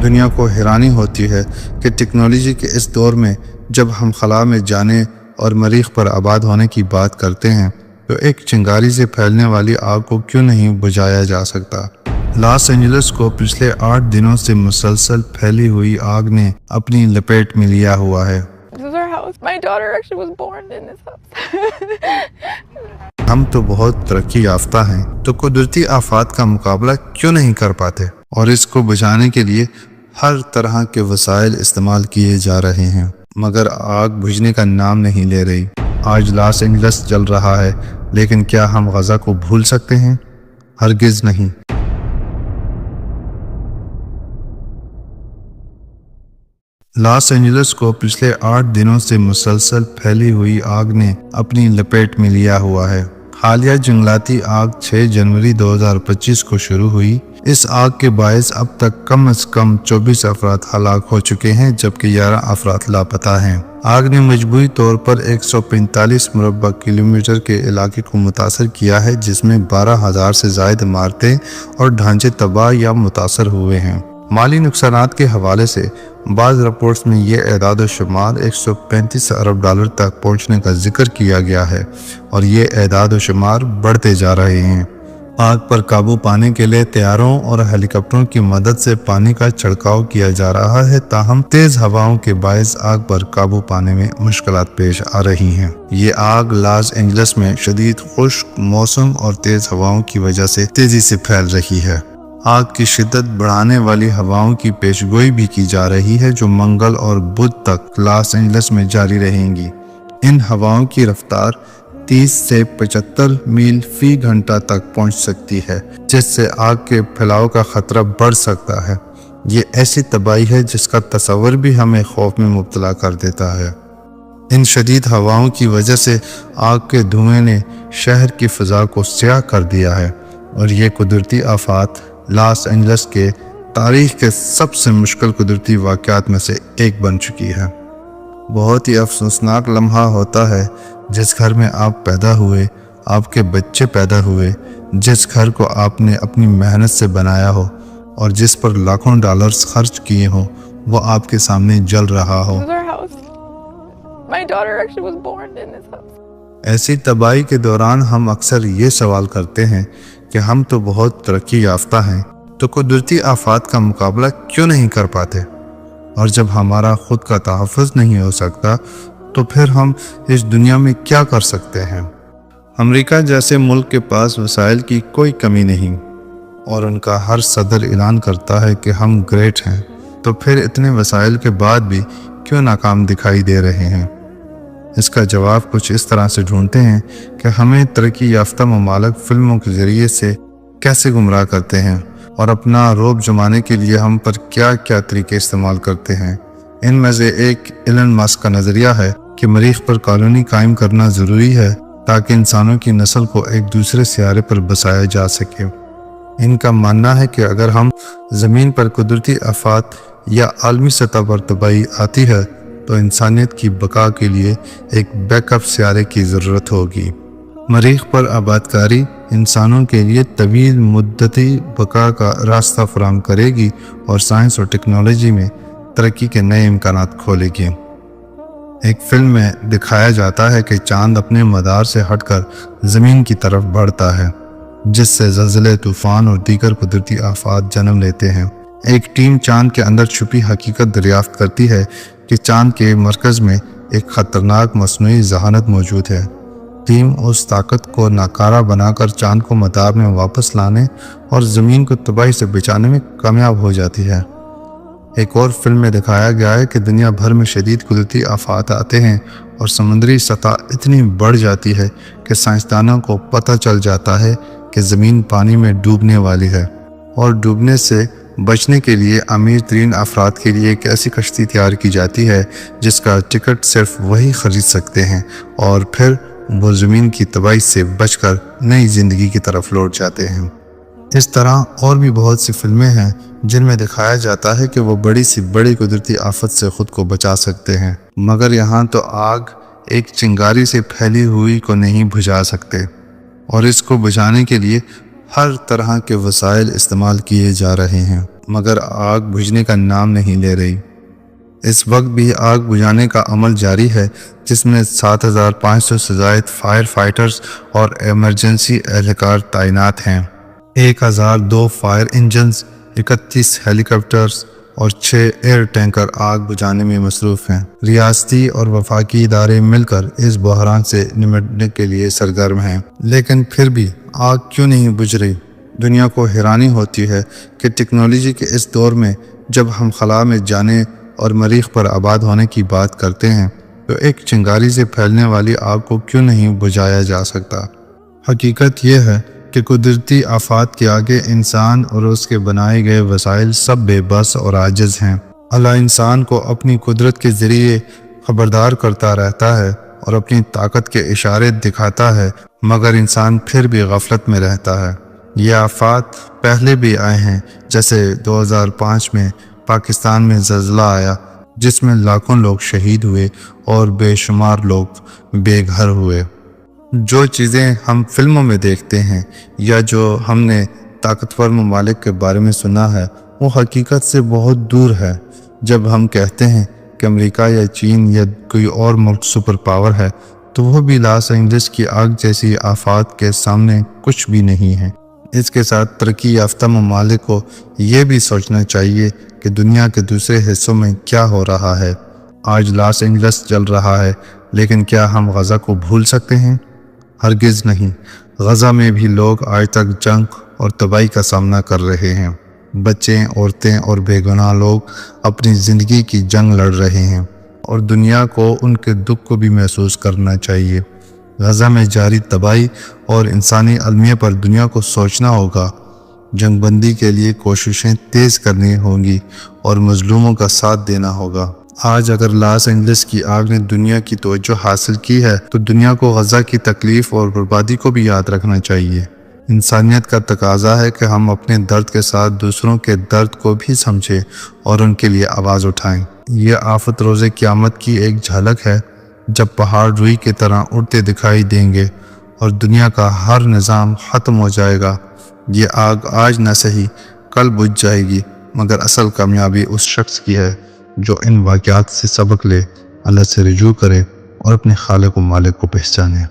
دنیا کو حیرانی ہوتی ہے کہ ٹیکنالوجی کے اس دور میں جب ہم خلا میں جانے اور مریخ پر آباد ہونے کی بات کرتے ہیں تو ایک چنگاری سے پھیلنے والی آگ کو کیوں نہیں بجھایا جا سکتا۔ لاس اینجلس کو پچھلے 8 دنوں سے مسلسل پھیلی ہوئی آگ نے اپنی لپیٹ میں لیا ہوا ہے۔ ہم تو بہت ترقی یافتہ ہیں تو قدرتی آفات کا مقابلہ کیوں نہیں کر پاتے، اور اس کو بجھانے کے لیے ہر طرح کے وسائل استعمال کیے جا رہے ہیں، مگر آگ بجھنے کا نام نہیں لے رہی۔ آج لاس اینجلس جل رہا ہے، لیکن کیا ہم غزہ کو بھول سکتے ہیں؟ ہرگز نہیں۔ لاس اینجلس کو پچھلے 8 دنوں سے مسلسل پھیلی ہوئی آگ نے اپنی لپیٹ میں لیا ہوا ہے۔ حالیہ جنگلاتی آگ 6 جنوری 2025 کو شروع ہوئی۔ اس آگ کے باعث اب تک کم از کم 24 افراد ہلاک ہو چکے ہیں، جبکہ 11 افراد لاپتہ ہیں۔ آگ نے مجموعی طور پر 145 مربع کلومیٹر کے علاقے کو متاثر کیا ہے، جس میں 12,000 سے زائد عمارتیں اور ڈھانچے تباہ یا متاثر ہوئے ہیں۔ مالی نقصانات کے حوالے سے بعض رپورٹس میں یہ اعداد و شمار 135 ارب ڈالر تک پہنچنے کا ذکر کیا گیا ہے، اور یہ اعداد و شمار بڑھتے جا رہے ہیں۔ آگ پر قابو پانے کے لیے طیاروں اور ہیلی کاپٹروں کی مدد سے پانی کا چھڑکاؤ کیا جا رہا ہے، تاہم تیز ہواؤں کے باعث آگ پر قابو پانے میں مشکلات پیش آ رہی ہیں۔ یہ آگ لاس اینجلس میں شدید خشک موسم اور تیز ہواؤں کی وجہ سے تیزی سے پھیل رہی ہے۔ آگ کی شدت بڑھانے والی ہواؤں کی پیشگوئی بھی کی جا رہی ہے، جو منگل اور بدھ تک لاس اینجلس میں جاری رہیں گی۔ ان ہواؤں کی رفتار 30 سے 75 میل فی گھنٹہ تک پہنچ سکتی ہے، جس سے آگ کے پھیلاؤ کا خطرہ بڑھ سکتا ہے۔ یہ ایسی تباہی ہے جس کا تصور بھی ہمیں خوف میں مبتلا کر دیتا ہے۔ ان شدید ہواؤں کی وجہ سے آگ کے دھوئیں نے شہر کی فضا کو سیاہ کر دیا ہے، اور یہ قدرتی آفات لاس اینجلس کے تاریخ کے سب سے مشکل قدرتی واقعات میں سے ایک بن چکی ہے۔ بہت ہی افسوسناک لمحہ ہوتا ہے جس گھر میں آپ پیدا ہوئے، آپ کے بچے پیدا ہوئے، جس گھر کو آپ نے اپنی محنت سے بنایا ہو اور جس پر لاکھوں ڈالرز خرچ کیے ہوں، وہ آپ کے سامنے جل رہا ہو۔ ایسی تباہی کے دوران ہم اکثر یہ سوال کرتے ہیں کہ ہم تو بہت ترقی یافتہ ہیں تو قدرتی آفات کا مقابلہ کیوں نہیں کر پاتے، اور جب ہمارا خود کا تحفظ نہیں ہو سکتا تو پھر ہم اس دنیا میں کیا کر سکتے ہیں؟ امریکہ جیسے ملک کے پاس وسائل کی کوئی کمی نہیں، اور ان کا ہر صدر اعلان کرتا ہے کہ ہم گریٹ ہیں، تو پھر اتنے وسائل کے بعد بھی کیوں ناکام دکھائی دے رہے ہیں؟ اس کا جواب کچھ اس طرح سے ڈھونڈتے ہیں کہ ہمیں ترقی یافتہ ممالک فلموں کے ذریعے سے کیسے گمراہ کرتے ہیں، اور اپنا رعب جمانے کے لیے ہم پر کیا کیا طریقے استعمال کرتے ہیں۔ ان میں سے ایک ایلن مسک کا نظریہ ہے کہ مریخ پر کالونی قائم کرنا ضروری ہے تاکہ انسانوں کی نسل کو ایک دوسرے سیارے پر بسایا جا سکے۔ ان کا ماننا ہے کہ اگر ہم زمین پر قدرتی آفات یا عالمی سطح پر تباہی آتی ہے تو انسانیت کی بقا کے لیے ایک بیک اپ سیارے کی ضرورت ہوگی۔ مریخ پر آبادکاری انسانوں کے لیے طویل مدتی بقا کا راستہ فراہم کرے گی اور سائنس اور ٹیکنالوجی میں ترقی کے نئے امکانات کھولے گی۔ ایک فلم میں دکھایا جاتا ہے کہ چاند اپنے مدار سے ہٹ کر زمین کی طرف بڑھتا ہے، جس سے زلزلے، طوفان اور دیگر قدرتی آفات جنم لیتے ہیں۔ ایک ٹیم چاند کے اندر چھپی حقیقت دریافت کرتی ہے کہ چاند کے مرکز میں ایک خطرناک مصنوعی ذہانت موجود ہے۔ ٹیم اس طاقت کو ناکارہ بنا کر چاند کو مدار میں واپس لانے اور زمین کو تباہی سے بچانے میں کامیاب ہو جاتی ہے۔ ایک اور فلم میں دکھایا گیا ہے کہ دنیا بھر میں شدید قدرتی آفات آتے ہیں اور سمندری سطح اتنی بڑھ جاتی ہے کہ سائنسدانوں کو پتہ چل جاتا ہے کہ زمین پانی میں ڈوبنے والی ہے، اور ڈوبنے سے بچنے کے لیے امیر ترین افراد کے لیے ایک ایسی کشتی تیار کی جاتی ہے جس کا ٹکٹ صرف وہی خرید سکتے ہیں، اور پھر وہ زمین کی تباہی سے بچ کر نئی زندگی کی طرف لوٹ جاتے ہیں۔ اس طرح اور بھی بہت سی فلمیں ہیں جن میں دکھایا جاتا ہے کہ وہ بڑی سی بڑی قدرتی آفت سے خود کو بچا سکتے ہیں، مگر یہاں تو آگ ایک چنگاری سے پھیلی ہوئی کو نہیں بجھا سکتے، اور اس کو بجھانے کے لیے ہر طرح کے وسائل استعمال کیے جا رہے ہیں مگر آگ بجھنے کا نام نہیں لے رہی۔ اس وقت بھی آگ بجھانے کا عمل جاری ہے، جس میں 7500 سے زائد فائر فائٹرز اور ایمرجنسی اہلکار تعینات ہیں۔ 1002 فائر انجنز، 31 ہیلی کاپٹرز اور 6 ایئر ٹینکر آگ بجھانے میں مصروف ہیں۔ ریاستی اور وفاقی ادارے مل کر اس بحران سے نمٹنے کے لیے سرگرم ہیں، لیکن پھر بھی آگ کیوں نہیں بجھ رہی؟ دنیا کو حیرانی ہوتی ہے کہ ٹیکنالوجی کے اس دور میں جب ہم خلا میں جانے اور مریخ پر آباد ہونے کی بات کرتے ہیں تو ایک چنگاری سے پھیلنے والی آگ کو کیوں نہیں بجھایا جا سکتا؟ حقیقت یہ ہے کہ قدرتی آفات کے آگے انسان اور اس کے بنائے گئے وسائل سب بے بس اور عاجز ہیں۔ اللہ انسان کو اپنی قدرت کے ذریعے خبردار کرتا رہتا ہے اور اپنی طاقت کے اشارے دکھاتا ہے، مگر انسان پھر بھی غفلت میں رہتا ہے۔ یہ آفات پہلے بھی آئے ہیں، جیسے 2005 میں پاکستان میں زلزلہ آیا جس میں لاکھوں لوگ شہید ہوئے اور بے شمار لوگ بے گھر ہوئے۔ جو چیزیں ہم فلموں میں دیکھتے ہیں یا جو ہم نے طاقتور ممالک کے بارے میں سنا ہے وہ حقیقت سے بہت دور ہے۔ جب ہم کہتے ہیں کہ امریکہ یا چین یا کوئی اور ملک سپر پاور ہے تو وہ بھی لاس اینجلس کی آگ جیسی آفات کے سامنے کچھ بھی نہیں ہے۔ اس کے ساتھ ترقی یافتہ ممالک کو یہ بھی سوچنا چاہیے کہ دنیا کے دوسرے حصوں میں کیا ہو رہا ہے۔ آج لاس اینجلس جل رہا ہے، لیکن کیا ہم غزہ کو بھول سکتے ہیں؟ ہرگز نہیں۔ غزہ میں بھی لوگ آج تک جنگ اور تباہی کا سامنا کر رہے ہیں۔ بچے، عورتیں اور بے گناہ لوگ اپنی زندگی کی جنگ لڑ رہے ہیں، اور دنیا کو ان کے دکھ کو بھی محسوس کرنا چاہیے۔ غزہ میں جاری تباہی اور انسانی المیہ پر دنیا کو سوچنا ہوگا۔ جنگ بندی کے لیے کوششیں تیز کرنی ہوں گی اور مظلوموں کا ساتھ دینا ہوگا۔ آج اگر لاس اینجلس کی آگ نے دنیا کی توجہ حاصل کی ہے تو دنیا کو غزہ کی تکلیف اور بربادی کو بھی یاد رکھنا چاہیے۔ انسانیت کا تقاضا ہے کہ ہم اپنے درد کے ساتھ دوسروں کے درد کو بھی سمجھیں اور ان کے لیے آواز اٹھائیں۔ یہ آفت روز قیامت کی ایک جھلک ہے، جب پہاڑ روئی کی طرح اڑتے دکھائی دیں گے اور دنیا کا ہر نظام ختم ہو جائے گا۔ یہ آگ آج نہ سہی کل بجھ جائے گی، مگر اصل کامیابی اس شخص کی ہے جو ان واقعات سے سبق لے، اللہ سے رجوع کرے اور اپنے خالق و مالک کو پہچانے۔